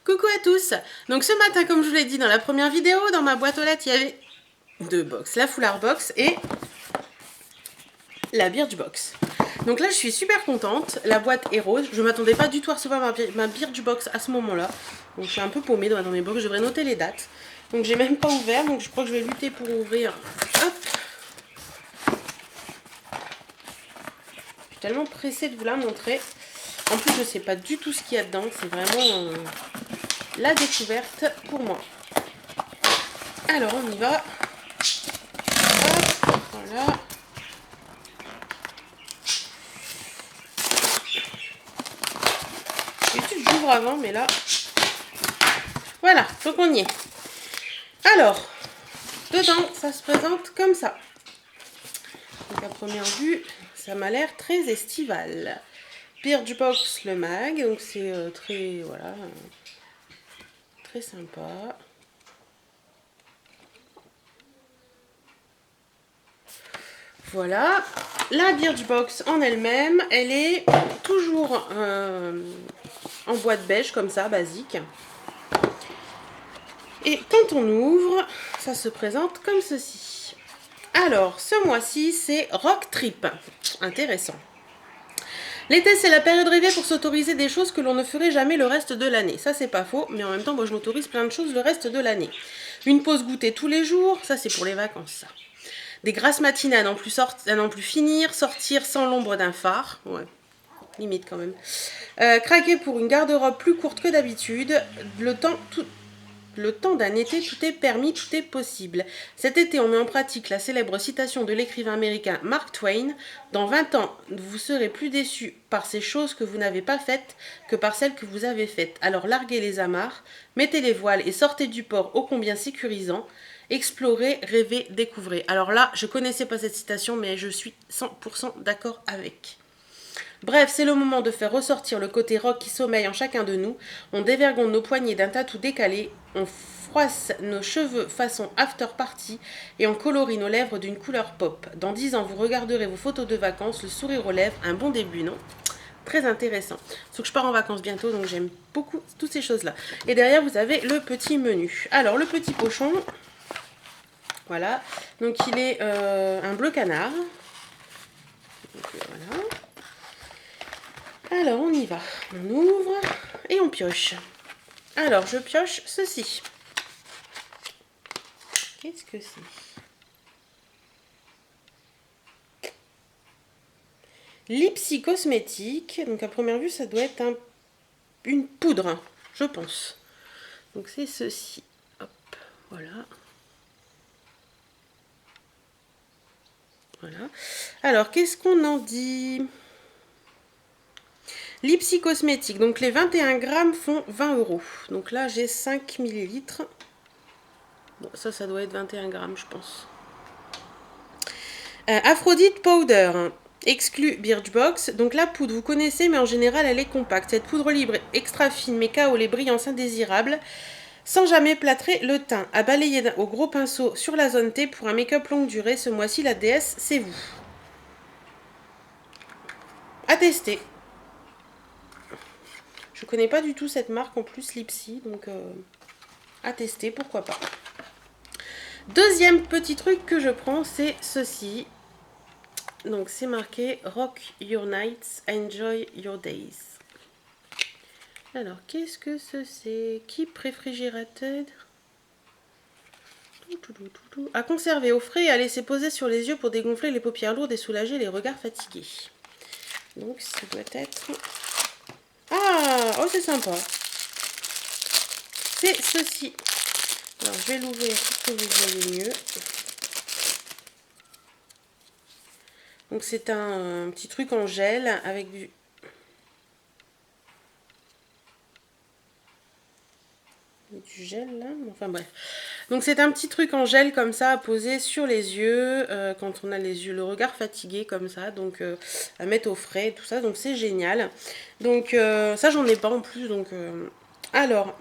Coucou à tous. Donc ce matin, comme je vous l'ai dit dans la première vidéo, dans ma boîte aux lettres, il y avait deux box, la Foulard Box et la Birchbox. Donc là, je suis super contente. La boîte est rose. Je m'attendais pas du tout à recevoir ma Birchbox à ce moment-là. Donc je suis un peu paumée dans mes box. Je devrais noter les dates. Donc j'ai même pas ouvert. Donc je crois que je vais lutter pour ouvrir. Hop. Je suis tellement pressée de vous la montrer. En plus, je sais pas du tout ce qu'il y a dedans. C'est vraiment la découverte pour moi. Alors on y va. Hop, voilà. D'habitude j'ouvre avant, mais là. Voilà, donc on y est. Alors, dedans, ça se présente comme ça. Donc à première vue, ça m'a l'air très estival. Birchbox le mag, donc c'est très, voilà, très sympa. Voilà, la Birchbox en elle-même, elle est toujours en boîte beige comme ça, basique. Et quand on ouvre, ça se présente comme ceci. Alors, ce mois-ci, c'est Rock Trip. Intéressant. L'été, c'est la période rêvée pour s'autoriser des choses que l'on ne ferait jamais le reste de l'année. Ça, c'est pas faux, mais en même temps, moi, je m'autorise plein de choses le reste de l'année. Une pause goûter tous les jours, ça, c'est pour les vacances, ça. Des grasses matinées à n'en plus finir, sortir sans l'ombre d'un phare. Ouais, limite quand même. Craquer pour une garde-robe plus courte que d'habitude. Le temps d'un été, tout est permis, tout est possible. Cet été, on met en pratique la célèbre citation de l'écrivain américain Mark Twain. Dans 20 ans, vous serez plus déçus par ces choses que vous n'avez pas faites que par celles que vous avez faites. Alors larguez les amarres, mettez les voiles et sortez du port ô combien sécurisant. Explorez, rêvez, découvrez. Alors là, je connaissais pas cette citation, mais je suis 100% d'accord avec. Bref, c'est le moment de faire ressortir le côté rock qui sommeille en chacun de nous. On dévergonde nos poignets d'un tatou décalé, on froisse nos cheveux façon after party et on colorie nos lèvres d'une couleur pop. Dans 10 ans, vous regarderez vos photos de vacances, le sourire aux lèvres, un bon début, non? Très intéressant. Sauf que je pars en vacances bientôt, donc j'aime beaucoup toutes ces choses-là. Et derrière, vous avez le petit menu. Alors, le petit pochon, voilà. Donc, il est un bleu canard. Donc, voilà. Alors, on y va. On ouvre et on pioche. Alors, je pioche ceci. Qu'est-ce que c'est? Lipsy Cosmétique. Donc, à première vue, ça doit être une poudre, je pense. Donc, c'est ceci. Hop, voilà. Voilà. Alors, qu'est-ce qu'on en dit? Lipsy Cosmétique. Donc, les 21 grammes font 20 €. Donc là, j'ai 5 millilitres. Bon, ça doit être 21 grammes, je pense. Aphrodite Powder. Exclu Birchbox. Donc la poudre, vous connaissez, mais en général, elle est compacte. Cette poudre libre, extra fine, mais KO les brillants indésirables, sans jamais plâtrer le teint. À balayer au gros pinceau sur la zone T pour un make-up longue durée. Ce mois-ci, la déesse, c'est vous. À tester. Je connais pas du tout cette marque en plus, Lipsy, donc à tester, pourquoi pas. Deuxième petit truc que je prends, c'est ceci. Donc c'est marqué Rock Your Nights, Enjoy Your Days. Alors qu'est-ce que c'est? Keep Refrigerated. À conserver au frais et à laisser poser sur les yeux pour dégonfler les paupières lourdes et soulager les regards fatigués. Donc ça doit être... Ah, oh c'est sympa. C'est ceci. Alors je vais l'ouvrir pour que vous voyez mieux. Donc c'est un petit truc en gel avec du gel là, enfin bref. Donc c'est un petit truc en gel comme ça à poser sur les yeux quand on a les yeux, le regard fatigué comme ça, donc à mettre au frais et tout ça, donc c'est génial. Donc ça j'en ai pas en plus, donc alors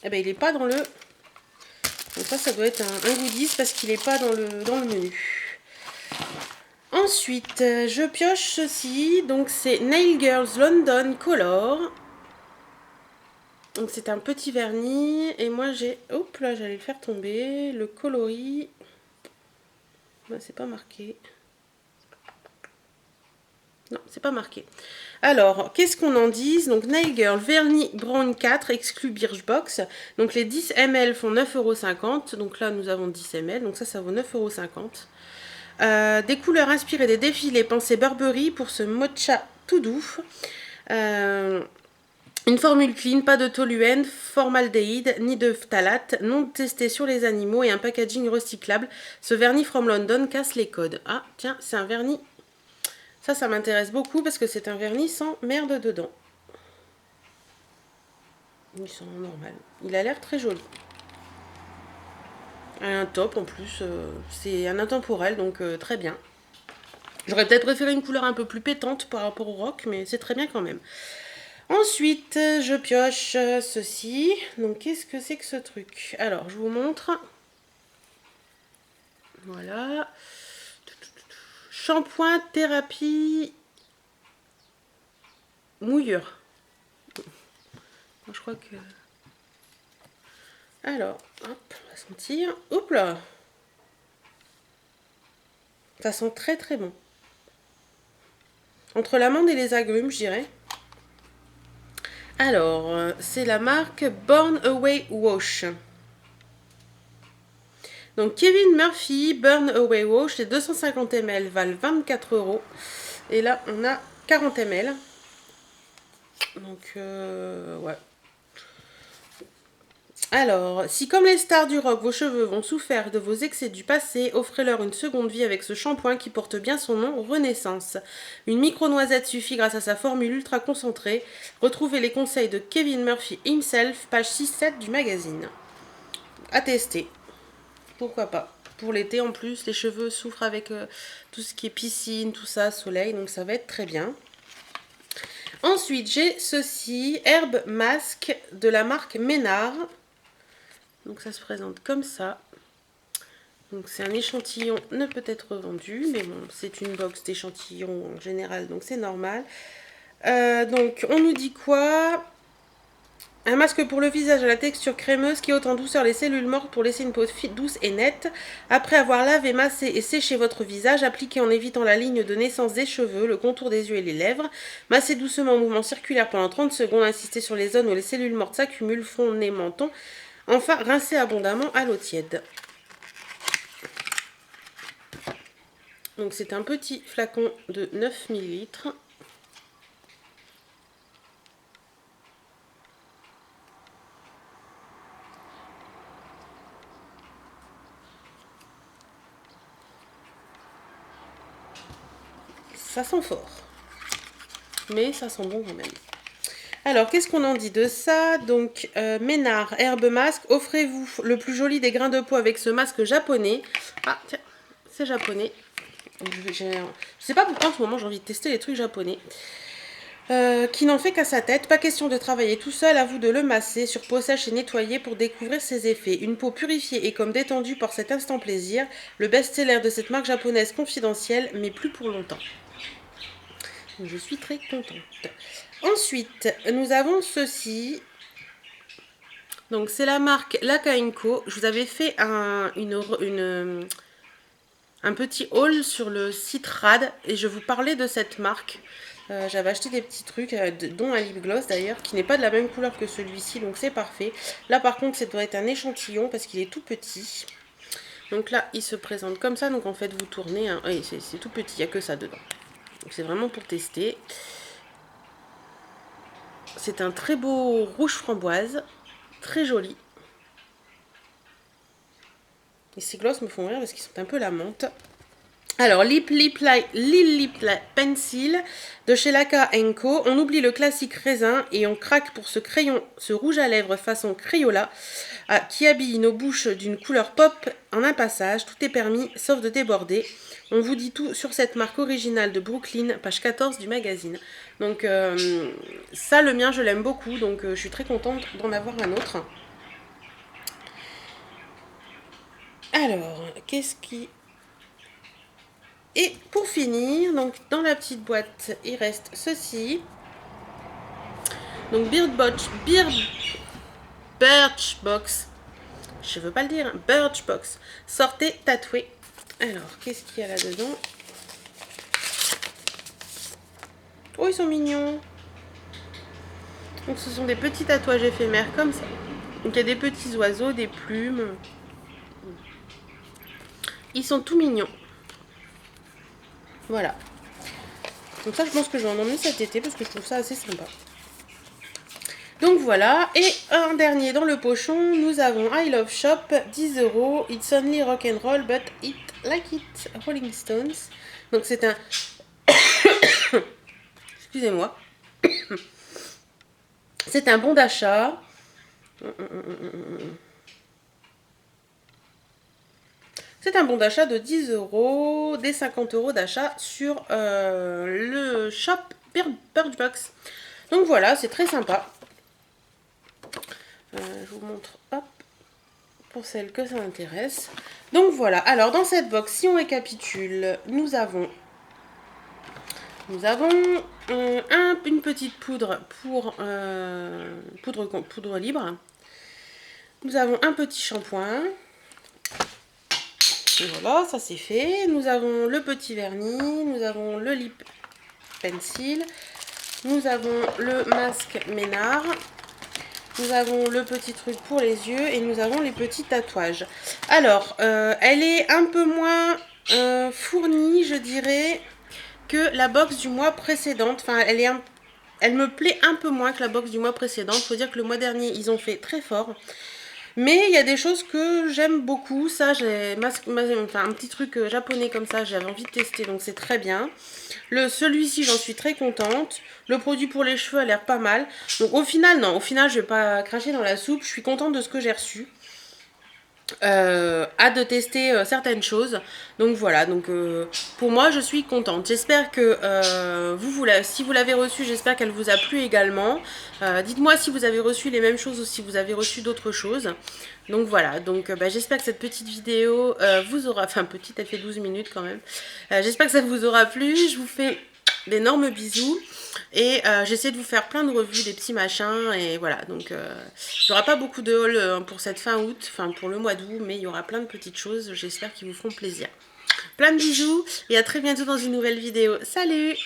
eh ben il est pas dans le Donc ça doit être un goodies parce qu'il n'est pas dans le menu. Ensuite, je pioche ceci. Donc c'est Nail Girls London Color. Donc c'est un petit vernis. Et moi j'ai... Hop là, j'allais le faire tomber. Le coloris. Ben, c'est pas marqué. Non, c'est pas marqué. Alors, qu'est-ce qu'on en dise? Donc, Nail Girl Vernis Brown 4, exclu Birchbox. Donc, les 10 ml font 9,50 €. Donc là, nous avons 10 ml. Donc ça vaut 9,50 €. Des couleurs inspirées des défilés pensées Burberry pour ce mocha tout doux. Une formule clean, pas de toluène, formaldéhyde, ni de phtalate, non testé sur les animaux et un packaging recyclable. Ce vernis from London casse les codes. Ah, tiens, c'est un vernis... Ça m'intéresse beaucoup parce que c'est un vernis sans merde dedans. Il sent normal. Il a l'air très joli. Un top en plus. C'est un intemporel, donc très bien. J'aurais peut-être préféré une couleur un peu plus pétante par rapport au rock, mais c'est très bien quand même. Ensuite, je pioche ceci. Donc, qu'est-ce que c'est que ce truc? Alors, je vous montre. Voilà. Shampoing thérapie mouillure. Je crois que... Alors, hop, on va sentir. Hop là. Ça sent très très bon. Entre l'amande et les agrumes, je dirais. Alors, c'est la marque Born Away Wash. Donc, Kevin Murphy Burn Away Wash, les 250 ml valent 24 €. Et là, on a 40 ml. Donc, ouais. Alors, si comme les stars du rock, vos cheveux vont souffrir de vos excès du passé, offrez-leur une seconde vie avec ce shampoing qui porte bien son nom, Renaissance. Une micro-noisette suffit grâce à sa formule ultra concentrée. Retrouvez les conseils de Kevin Murphy himself, page 6-7 du magazine. À tester. Pourquoi pas. Pour l'été en plus, les cheveux souffrent avec tout ce qui est piscine, tout ça, soleil, donc ça va être très bien. Ensuite, j'ai ceci, Herbe Masque de la marque Ménard. Donc ça se présente comme ça. Donc c'est un échantillon ne peut être vendu, mais bon, c'est une box d'échantillons en général, donc c'est normal. Donc on nous dit quoi? Un masque pour le visage à la texture crémeuse qui ôte en douceur les cellules mortes pour laisser une peau douce et nette. Après avoir lavé, massé et séché votre visage, appliquez en évitant la ligne de naissance des cheveux, le contour des yeux et les lèvres. Massez doucement en mouvement circulaire pendant 30 secondes, insistez sur les zones où les cellules mortes s'accumulent, front, nez, menton. Enfin, rincez abondamment à l'eau tiède. Donc c'est un petit flacon de 9 ml. Ça sent fort. Mais ça sent bon quand même. Alors, qu'est-ce qu'on en dit de ça? Donc, Ménard, herbe masque, offrez-vous le plus joli des grains de peau avec ce masque japonais. Ah, tiens, c'est japonais. Je sais pas pourquoi en ce moment j'ai envie de tester les trucs japonais. Qui n'en fait qu'à sa tête. Pas question de travailler tout seul, à vous de le masser sur peau sèche et nettoyée pour découvrir ses effets. Une peau purifiée et comme détendue par cet instant plaisir. Le best-seller de cette marque japonaise confidentielle, mais plus pour longtemps. Donc, je suis très contente. Ensuite, nous avons ceci. Donc, c'est la marque Lakainko. Je vous avais fait un petit haul sur le site Rad et je vous parlais de cette marque. J'avais acheté des petits trucs, dont un lip gloss d'ailleurs, qui n'est pas de la même couleur que celui-ci, donc c'est parfait. Là, par contre, ça doit être un échantillon parce qu'il est tout petit. Donc là, il se présente comme ça. Donc en fait, vous tournez. Hein. Oui, c'est tout petit, il n'y a que ça dedans. Donc c'est vraiment pour tester. C'est un très beau rouge framboise, très joli. Et ces glosses me font rire parce qu'ils sont un peu la menthe. Alors, Lip Pencil de chez Laka Co. On oublie le classique raisin et on craque pour ce crayon, ce rouge à lèvres façon Crayola qui habille nos bouches d'une couleur pop en un passage. Tout est permis sauf de déborder. On vous dit tout sur cette marque originale de Brooklyn, page 14 du magazine. Donc ça, le mien, je l'aime beaucoup, donc je suis très contente d'en avoir un autre. Alors, qu'est-ce qui... Et pour finir, donc dans la petite boîte, il reste ceci. Donc Birchbox. Je veux pas le dire, hein, Birchbox. Sortez tatoué. Alors, qu'est-ce qu'il y a là-dedans? Oh, ils sont mignons. Donc, ce sont des petits tatouages éphémères comme ça. Donc, il y a des petits oiseaux, des plumes. Ils sont tout mignons. Voilà. Donc, ça, je pense que je vais en emmener cet été parce que je trouve ça assez sympa. Donc voilà, et un dernier dans le pochon, nous avons I Love Shop, 10 €, It's only rock and roll, but it like it, Rolling Stones. Donc c'est un... Excusez-moi. C'est un bon d'achat. C'est un bon d'achat de 10 €, des 50 € d'achat sur le shop Birchbox. Donc voilà, c'est très sympa. Je vous montre, hop, pour celles que ça intéresse. Donc voilà, alors dans cette box, si on récapitule, nous avons une petite poudre pour poudre libre. Nous avons un petit shampoing. Voilà, ça c'est fait. Nous avons le petit vernis, nous avons le lip pencil, nous avons le masque Ménard, nous avons le petit truc pour les yeux et nous avons les petits tatouages. Alors, elle est un peu moins fournie, je dirais, que la box du mois précédente. Enfin, elle me plaît un peu moins que la box du mois précédent. Il faut dire que le mois dernier, ils ont fait très fort. Mais il y a des choses que j'aime beaucoup. Ça, j'ai un petit truc japonais comme ça, j'avais envie de tester, donc c'est très bien. Celui-ci, j'en suis très contente. Le produit pour les cheveux a l'air pas mal. Donc au final, non, au final, je vais pas cracher dans la soupe. Je suis contente de ce que j'ai reçu. Hâte de tester certaines choses. Donc voilà, donc pour moi je suis contente. J'espère que si vous l'avez reçu, j'espère qu'elle vous a plu également. Dites-moi si vous avez reçu les mêmes choses ou si vous avez reçu d'autres choses. Donc voilà, donc j'espère que cette petite vidéo vous aura... Enfin petite, elle fait 12 minutes quand même. J'espère que ça vous aura plu. Je vous fais d'énormes bisous. Et j'essaie de vous faire plein de revues, des petits machins. Et voilà, donc il n'y aura pas beaucoup de haul pour cette fin août, enfin pour le mois d'août, mais il y aura plein de petites choses, j'espère qu'ils vous feront plaisir. Plein de bisous et à très bientôt dans une nouvelle vidéo. Salut!